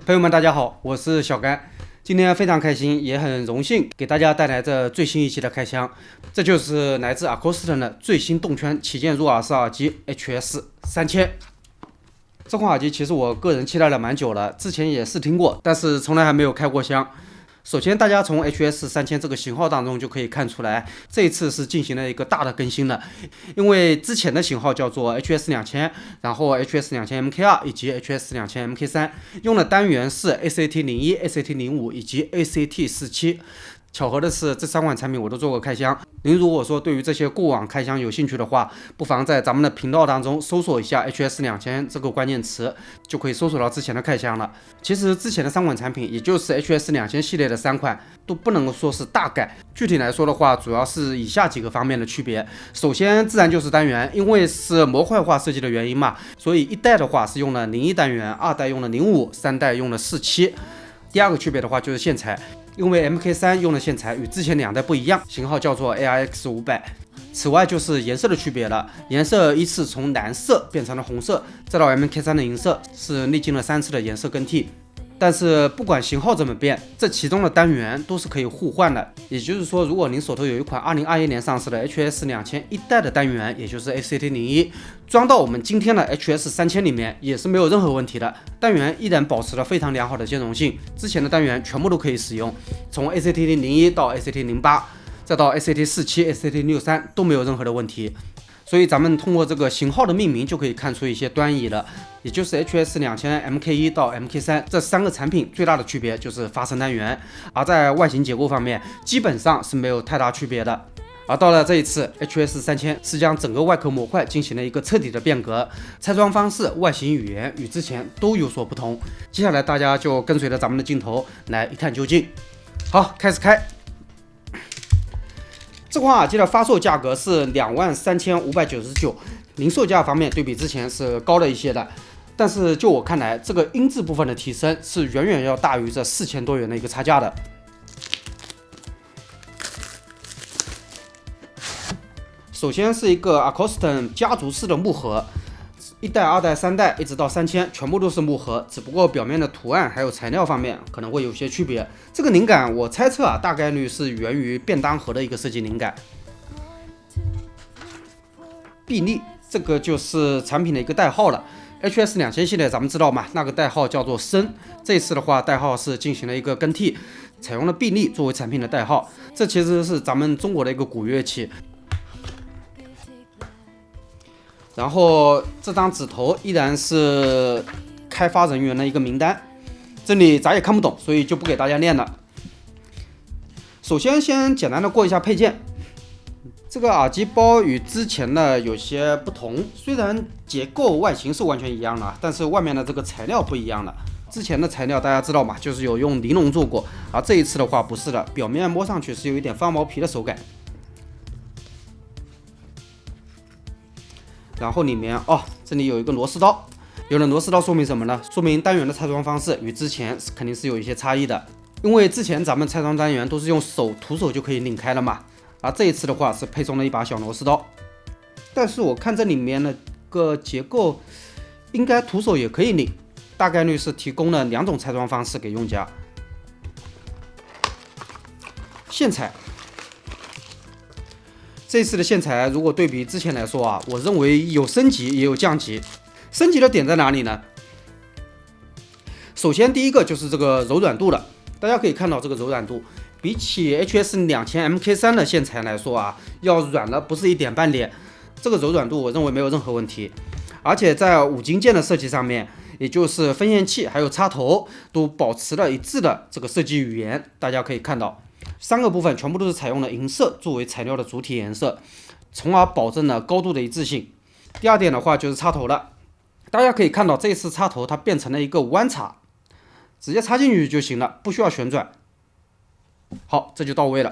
朋友们，大家好，我是小甘。今天非常开心，也很荣幸给大家带来这最新一期的开箱。这就是来自 Acouston 的最新动圈旗舰入耳式耳机 HS3000。这款耳机其实我个人期待了蛮久了，之前也试听过，但是从来还没有开过箱。首先，大家从 HS3000这个型号当中就可以看出来，这一次是进行了一个大的更新了。因为之前的型号叫做 HS2000，然后 HS2000MK2 以及 HS2000MK3，用的单元是 ACT01、ACT05以及 ACT47。巧合的是，这3款产品我都做过开箱。您如果说对于这些过往开箱有兴趣的话，不妨在咱们的频道当中搜索一下 HS2000这个关键词，就可以搜索到之前的开箱了。其实之前的3款产品，也就是 HS2000系列的3款，都不能说是大改。具体来说的话，主要是以下几个方面的区别。首先，自然就是单元，因为是模块化设计的原因嘛，所以1代的话是用了01单元，2代用了05，3代用了47。第二个区别的话就是线材。因为 MK3 用的线材与之前2代不一样，型号叫做 ARX500。此外就是颜色的区别了，颜色依次从蓝色变成了红色，再到 MK3 的银色，是历经了3次的颜色更替。但是不管型号怎么变，这其中的单元都是可以互换的。也就是说，如果您手头有一款2021年上市的 HS2000 1代的单元，也就是 ACT01，装到我们今天的 HS3000里面也是没有任何问题的，单元依然保持了非常良好的兼容性，之前的单元全部都可以使用，从 ACT01 到 ACT08，再到 ACT47、ACT63 都没有任何的问题。所以咱们通过这个型号的命名就可以看出一些端倪了，也就是 HS2000MK1 到 MK3 这3个产品最大的区别就是发声单元，而在外形结构方面基本上是没有太大区别的。而到了这一次 HS3000 是将整个外壳模块进行了一个彻底的变革，拆装方式、外形语言与之前都有所不同。接下来大家就跟随着咱们的镜头来一探究竟。好，开始开。这款耳机的发售价格是23599，零售价方面对比之前是高了一些的，但是就我看来，这个音质部分的提升是远远要大于这4000多元的一个差价的。首先是一个 Acouston 家族式的木盒。1代、2代、3代一直到3000全部都是木盒，只不过表面的图案还有材料方面可能会有些区别。这个灵感我猜测大概率是源于便当盒的一个设计灵感。臂力，这个就是产品的一个代号了。HS2000系列咱们知道嘛，那个代号叫做深，这次的话代号是进行了一个更替，采用了臂力作为产品的代号。这其实是咱们中国的一个古乐器。然后这张纸头依然是开发人员的一个名单，这里咱也看不懂，所以就不给大家念了。首先先简单的过一下配件。这个耳机包与之前的有些不同，虽然结构外形是完全一样的，但是外面的这个材料不一样了。之前的材料大家知道嘛，就是有用尼龙做过，而这一次的话不是的，表面摸上去是有一点翻毛皮的手感。然后里面这里有一个螺丝刀，有了螺丝刀说明什么呢？说明单元的拆装方式与之前肯定是有一些差异的，因为之前咱们拆装单元都是用徒手就可以拧开了嘛，而这一次的话是配送了一把小螺丝刀。但是我看这里面的个结构应该徒手也可以拧，大概率是提供了2种拆装方式给用家。线材。这次的线材如果对比之前来说我认为有升级也有降级。升级的点在哪里呢？首先第一个就是这个柔软度了，大家可以看到这个柔软度比起 HS2000MK3 的线材来说要软了不是一点半点。这个柔软度我认为没有任何问题，而且在5金件的设计上面，也就是分线器还有插头都保持了一致的这个设计语言。大家可以看到3个部分全部都是采用了银色作为材料的主体颜色，从而保证了高度的一致性。第二点的话就是插头了，大家可以看到这次插头它变成了一个弯插，直接插进去就行了，不需要旋转。好，这就到位了。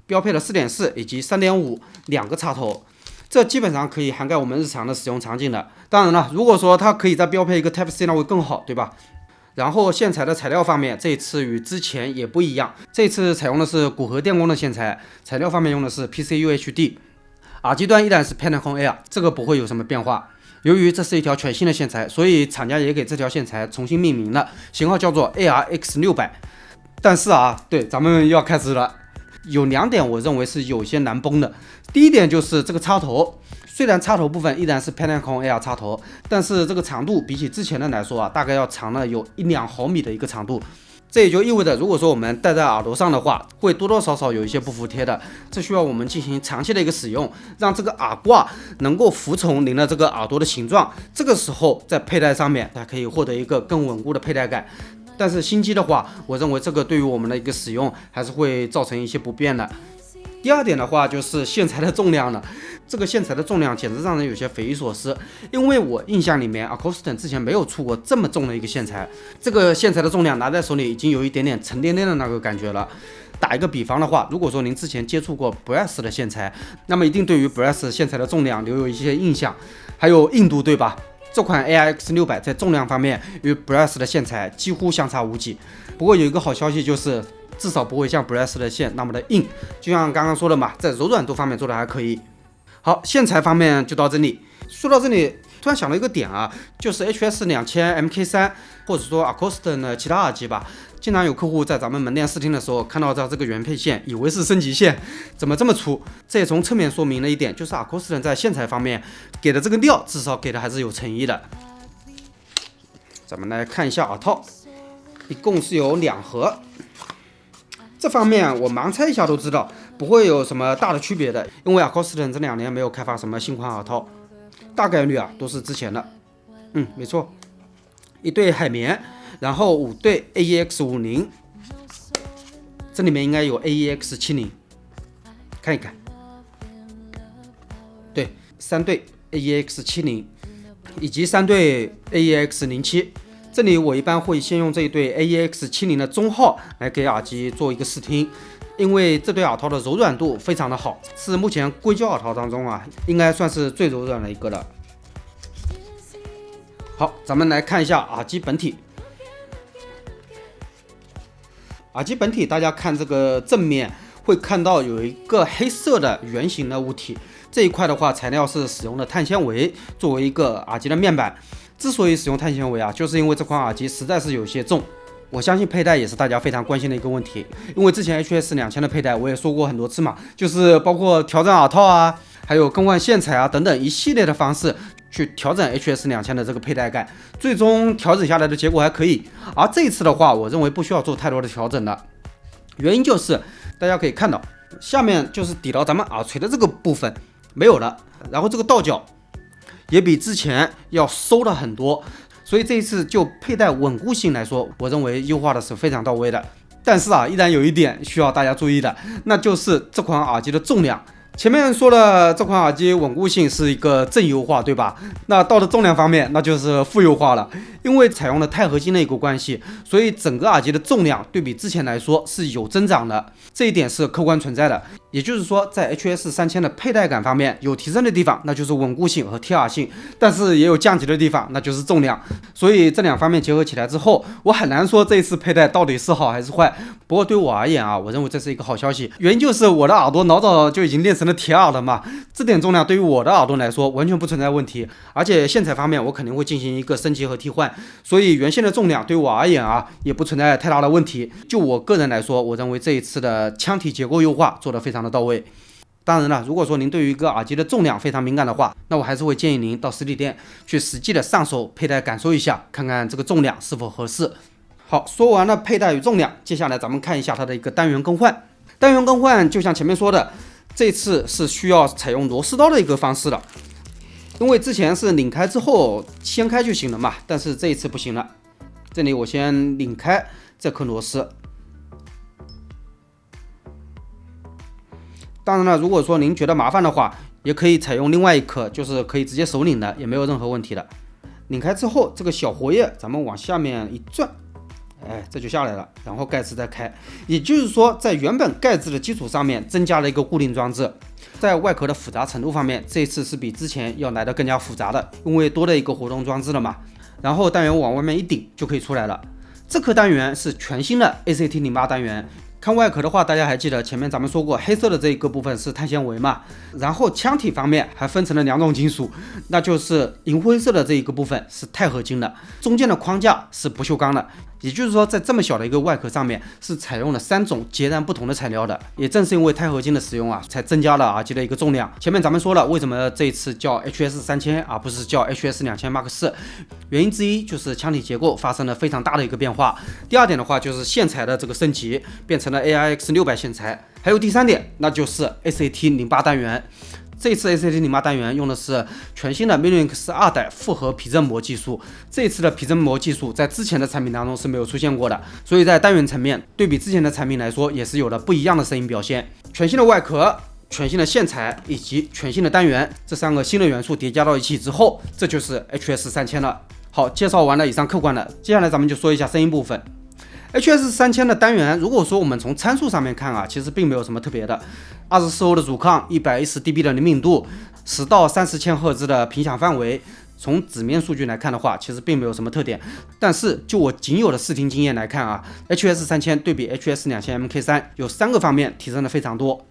标配了 4.4 以及 3.5 2个插头，这基本上可以涵盖我们日常的使用场景了。当然了，如果说它可以再标配一个 Type C 那会更好，对吧？然后线材的材料方面，这次与之前也不一样，这次采用的是骨合电工的线材，材料方面用的是 PCUHD， 耳机端依然是 Pantone Air， 这个不会有什么变化。由于这是一条全新的线材，所以厂家也给这条线材重新命名了，型号叫做 ARX600。但是对，咱们又要开始了。有2点我认为是有些难崩的。第一点就是这个插头，虽然插头部分依然是 Pentacon Air 插头，但是这个长度比起之前的来说大概要长了有1-2毫米的一个长度。这也就意味着，如果说我们戴在耳朵上的话，会多多少少有一些不服帖的。这需要我们进行长期的一个使用，让这个耳挂能够服从您的这个耳朵的形状。这个时候在佩戴上面，它可以获得一个更稳固的佩戴感。但是新机的话，我认为这个对于我们的一个使用还是会造成一些不便的。第二点的话就是线材的重量了，这个线材的重量简直让人有些匪夷所思，因为我印象里面 Acouston 之前没有出过这么重的一个线材，这个线材的重量拿在手里已经有一点点沉甸甸的那个感觉了。打一个比方的话，如果说您之前接触过 Brass 的线材，那么一定对于 Brass 线材的重量留有一些印象，还有硬度，对吧？这款 ARX600 在重量方面与 Brass 的线材几乎相差无几。不过有一个好消息就是，至少不会像 Brass 的线那么的硬，就像刚刚说的嘛，在柔软度方面做的还可以。好，线材方面就到这里。说到这里，突然想到一个点就是 HS2000 MK3 或者说 Acouston 的其他耳机吧，经常有客户在咱们门店试听的时候看到这个原配线，以为是升级线，怎么这么粗？这也从侧面说明了一点，就是 Acouston 在线材方面给的这个料，至少给的还是有诚意的。咱们来看一下耳套，一共是有2盒。这方面我盲猜一下都知道，不会有什么大的区别的，因为 Acouston 这2年没有开发什么新款耳套，大概率都是之前的。没错，一对海绵，然后5对 AEX50， 这里面应该有 AEX70， 看一看，对，3对 AEX70 以及3对 AEX07。这里我一般会先用这一对 AEX70 的中号来给耳机做一个试听，因为这对耳套的柔软度非常的好，是目前硅胶耳套当中应该算是最柔软的一个了。好，咱们来看一下耳机本体。耳机本体，大家看这个正面会看到有一个黑色的圆形的物体，这一块的话材料是使用的碳纤维作为一个耳机的面板。之所以使用碳纤维就是因为这款耳机实在是有些重，我相信佩戴也是大家非常关心的一个问题。因为之前 HS2000 的佩戴我也说过很多次嘛，就是包括调整耳套还有更换线材等等一系列的方式去调整 HS2000 的这个佩戴感，最终调整下来的结果还可以。而这一次的话，我认为不需要做太多的调整了，原因就是大家可以看到，下面就是抵到咱们耳垂的这个部分没有了，然后这个倒角也比之前要收了很多，所以这一次就佩戴稳固性来说，我认为优化的是非常到位的。但是依然有一点需要大家注意的，那就是这款耳机的重量。前面说了，这款耳机稳固性是一个正优化，对吧？那到了重量方面，那就是负优化了。因为采用了钛合金的一个关系，所以整个耳机的重量对比之前来说是有增长的，这一点是客观存在的。也就是说，在 HS3000 的佩戴感方面有提升的地方，那就是稳固性和贴耳性，但是也有降级的地方，那就是重量。所以这2方面结合起来之后，我很难说这一次佩戴到底是好还是坏。不过对我而言我认为这是一个好消息，原因就是我的耳朵老早就已经练成了铁耳了嘛，这点重量对于我的耳朵来说完全不存在问题。而且线材方面我肯定会进行一个升级和替换，所以原先的重量对我而言也不存在太大的问题。就我个人来说，我认为这一次的腔体结构优化做得非常的到位。当然了，如果说您对于一个耳机的重量非常敏感的话，那我还是会建议您到实体店去实际的上手佩戴感受一下，看看这个重量是否合适。好，说完了佩戴与重量，接下来咱们看一下它的一个单元更换。单元更换就像前面说的，这次是需要采用螺丝刀的一个方式的，因为之前是拧开之后掀开就行了嘛，但是这一次不行了。这里我先拧开这颗螺丝。当然了，如果说您觉得麻烦的话，也可以采用另外一颗，就是可以直接手拧的，也没有任何问题的。拧开之后，这个小活页咱们往下面一转，这就下来了，然后盖子再开。也就是说，在原本盖子的基础上面增加了一个固定装置。在外壳的复杂程度方面，这次是比之前要来的更加复杂的，因为多了一个活动装置了嘛。然后单元往外面一顶就可以出来了。这颗单元是全新的 ACT08单元，看外壳的话，大家还记得前面咱们说过，黑色的这一个部分是碳纤维嘛，然后腔体方面还分成了2种金属，那就是银灰色的这一个部分是钛合金的，中间的框架是不锈钢的。也就是说，在这么小的一个外壳上面是采用了3种截然不同的材料的。也正是因为钛合金的使用啊，才增加了耳机的一个重量。前面咱们说了，为什么这一次叫 HS3000而不是叫 HS2000 Mark 4，原因之一就是腔体结构发生了非常大的一个变化。第二点的话，就是线材的这个升级，变成了 AIX600线材。还有第3点，那就是 ACT08 单元。这次 ACT08 单元用的是全新的 Minix 2代复合皮振膜技术，这一次的皮振膜技术在之前的产品当中是没有出现过的，所以在单元层面对比之前的产品来说，也是有了不一样的声音表现。全新的外壳、全新的线材以及全新的单元，这3个新的元素叠加到一起之后，这就是 HS3000了。好，介绍完了以上客观的，接下来咱们就说一下声音部分。HS3000的单元，如果说我们从参数上面看啊，其实并没有什么特别的。24欧的阻抗，110 dB 的灵敏度，10到30千赫兹的频响范围。从纸面数据来看的话，其实并没有什么特点。但是就我仅有的试听经验来看啊，HS3000对比 HS2000 MK3 有3个方面提升的非常多。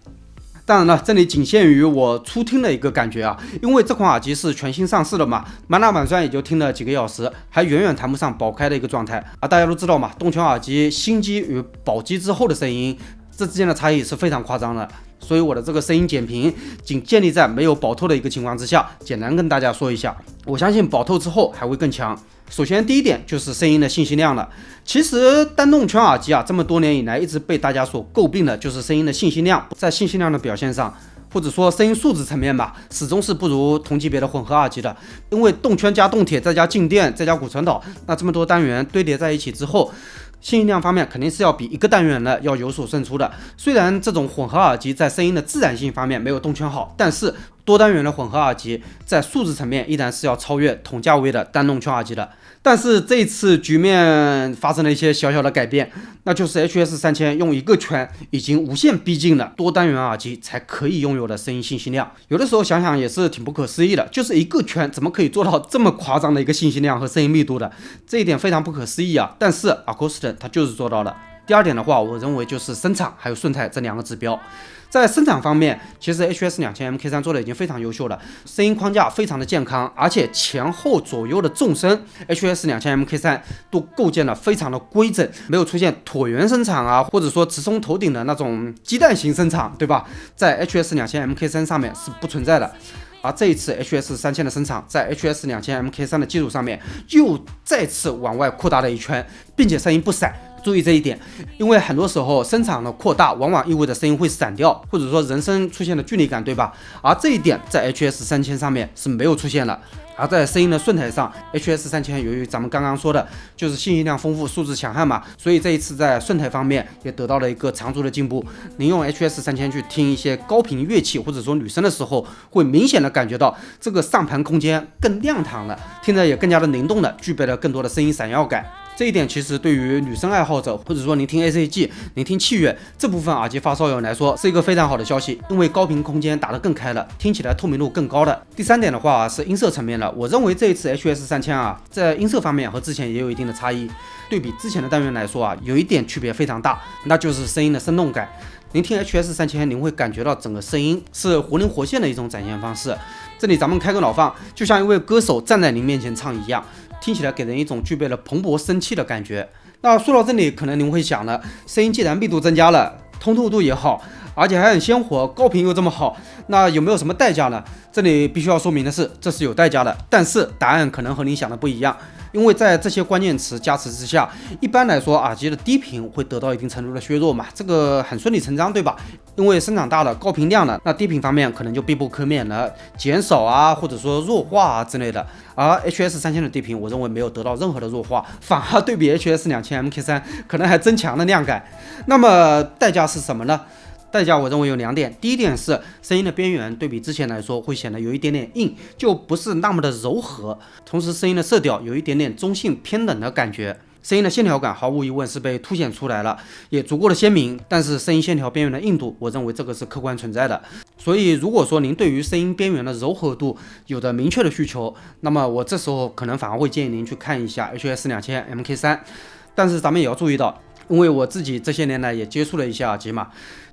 当然了，这里仅限于我初听的一个感觉啊，因为这款耳机是全新上市的嘛，满打满算也就听了几个小时，还远远谈不上爆开的一个状态啊。大家都知道嘛，动圈耳机新机与保机之后的声音，这之间的差异是非常夸张的。所以我的这个声音简评仅建立在没有保透的一个情况之下，简单跟大家说一下。我相信保透之后还会更强。首先第一点就是声音的信息量了。其实单动圈耳机啊，这么多年以来一直被大家所诟病的就是声音的信息量，在信息量的表现上，或者说声音素质层面吧，始终是不如同级别的混合耳机的。因为动圈加动铁再加静电再加骨传导，那这么多单元堆叠在一起之后，信息量方面肯定是要比一个单元的要有所胜出的。虽然这种混合耳机在声音的自然性方面没有动圈好，但是多单元的混合耳机在素质层面依然是要超越同价位的单动圈耳机的。但是这一次局面发生了一些小小的改变，那就是 HS3000 用一个圈已经无限逼近了多单元耳机才可以拥有的声音信息量。有的时候想想也是挺不可思议的，就是一个圈怎么可以做到这么夸张的一个信息量和声音密度的，这一点非常不可思议啊。但是 Acouston 它就是做到了。第二点的话，我认为就是声场还有顺态这2个指标。在声场方面，其实 HS2000 MK3 做的已经非常优秀了，声音框架非常的健康，而且前后左右的纵深 HS2000 MK3 都构建了非常的规整，没有出现椭圆声场啊，或者说直冲头顶的那种鸡蛋型声场，对吧？在 HS2000 MK3 上面是不存在的。而这一次 HS3000 的声场在 HS2000 MK3 的基础上面又再次往外扩大了一圈，并且声音不散。注意这一点，因为很多时候声场的扩大往往意味着声音会散掉，或者说人声出现了距离感，对吧？而这一点在 HS3000 上面是没有出现了。而在声音的顺台上 ，HS3000 由于咱们刚刚说的就是信息量丰富、素质强悍嘛，所以这一次在顺台方面也得到了一个长足的进步。您用 HS3000 去听一些高频乐器或者说女声的时候，会明显的感觉到这个上盘空间更亮堂了，听着也更加的灵动了，具备了更多的声音闪耀感。这一点其实对于女生爱好者，或者说您听 ACG、您听器乐这部分耳机发烧友来说，是一个非常好的消息，因为高频空间打得更开了，听起来透明度更高的。第3点的话是音色层面了，我认为这一次 HS3000啊，在音色方面和之前也有一定的差异，对比之前的单元来说啊，有一点区别非常大，那就是声音的生动感。您听 HS3000，您会感觉到整个声音是活灵活现的一种展现方式。这里咱们开个脑放，就像一位歌手站在您面前唱一样，听起来给人一种具备了蓬勃生气的感觉。那说到这里，可能您会想了，声音既然密度增加了，通透度也好，而且还很鲜活，高频又这么好，那有没有什么代价呢？这里必须要说明的是，这是有代价的，但是答案可能和您想的不一样。因为在这些关键词加持之下，一般来说耳机的低频会得到一定程度的削弱嘛，这个很顺理成章，对吧？因为声场大了，高频亮了，那低频方面可能就必不可免了减少啊，或者说弱化啊之类的。而 HS3000 的低频，我认为没有得到任何的弱化，反而对比 HS2000 MK3 可能还增强了亮感。那么代价是什么呢？代价我认为有2点，第一点是声音的边缘对比之前来说会显得有一点点硬，就不是那么的柔和，同时声音的色调有一点点中性偏冷的感觉，声音的线条感毫无疑问是被凸显出来了，也足够的鲜明，但是声音线条边缘的硬度，我认为这个是客观存在的。所以如果说您对于声音边缘的柔和度有着明确的需求，那么我这时候可能反而会建议您去看一下 HS2000 MK3。但是咱们也要注意到，因为我自己这些年来也接触了一些耳机嘛，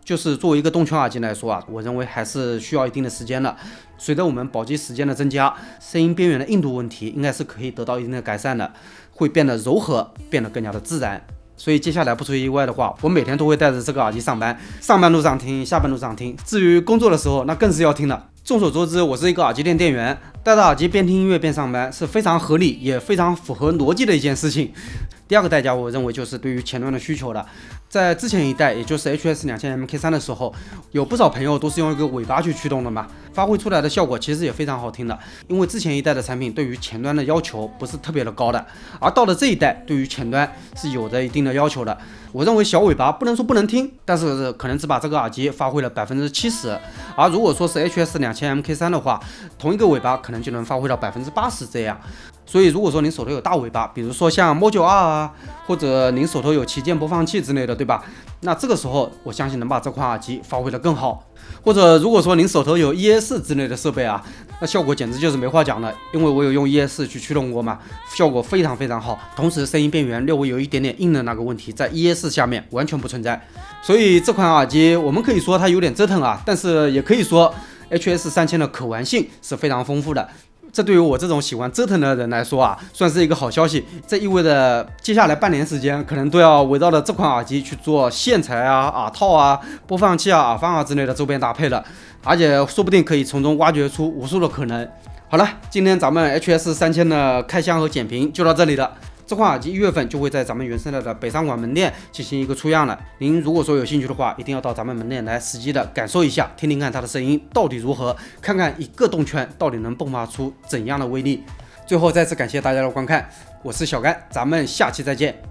就是作为一个动圈耳机来说啊，我认为还是需要一定的时间的。随着我们保机时间的增加，声音边缘的硬度问题应该是可以得到一定的改善的，会变得柔和，变得更加的自然。所以接下来不出意外的话，我每天都会带着这个耳机上班，上班路上听，下班路上听。至于工作的时候，那更是要听了。众所周知，我是一个耳机店店员，戴着耳机边听音乐边上班是非常合理也非常符合逻辑的一件事情。第二个代价，我认为就是对于前端的需求了。在之前一代，也就是 HS2000MK3 的时候，有不少朋友都是用一个尾巴去驱动的嘛，发挥出来的效果其实也非常好听的。因为之前一代的产品对于前端的要求不是特别的高的，而到了这一代，对于前端是有着一定的要求的。我认为小尾巴不能说不能听，但是可能只把这个耳机发挥了70%，而如果说是 HS2000MK3 的话，同一个尾巴可能就能发挥到80%这样。所以如果说您手头有大尾巴，比如说像 Mo92啊，或者您手头有旗舰播放器之类的，对吧？那这个时候我相信能把这款耳机发挥得更好。或者如果说您手头有 ES 之类的设备啊，那效果简直就是没话讲了，因为我有用 ES 去驱动过嘛，效果非常非常好，同时声音边缘略微有一点点硬的那个问题在 ES 下面完全不存在。所以这款耳机我们可以说它有点折腾啊，但是也可以说 HS3000的可玩性是非常丰富的。这对于我这种喜欢折腾的人来说啊，算是一个好消息。这意味着接下来半年时间，可能都要围绕着这款耳机去做线材啊、耳套啊、播放器啊、耳放啊之类的周边搭配了，而且说不定可以从中挖掘出无数的可能。好了，今天咱们 HS3000的开箱和点评就到这里了。这款耳机1月份就会在咱们原生态的北上广门店进行一个出样了。您如果说有兴趣的话，一定要到咱们门店来实际的感受一下，听听看它的声音到底如何，看看一个动圈到底能迸发出怎样的威力。最后再次感谢大家的观看，我是小甘，咱们下期再见。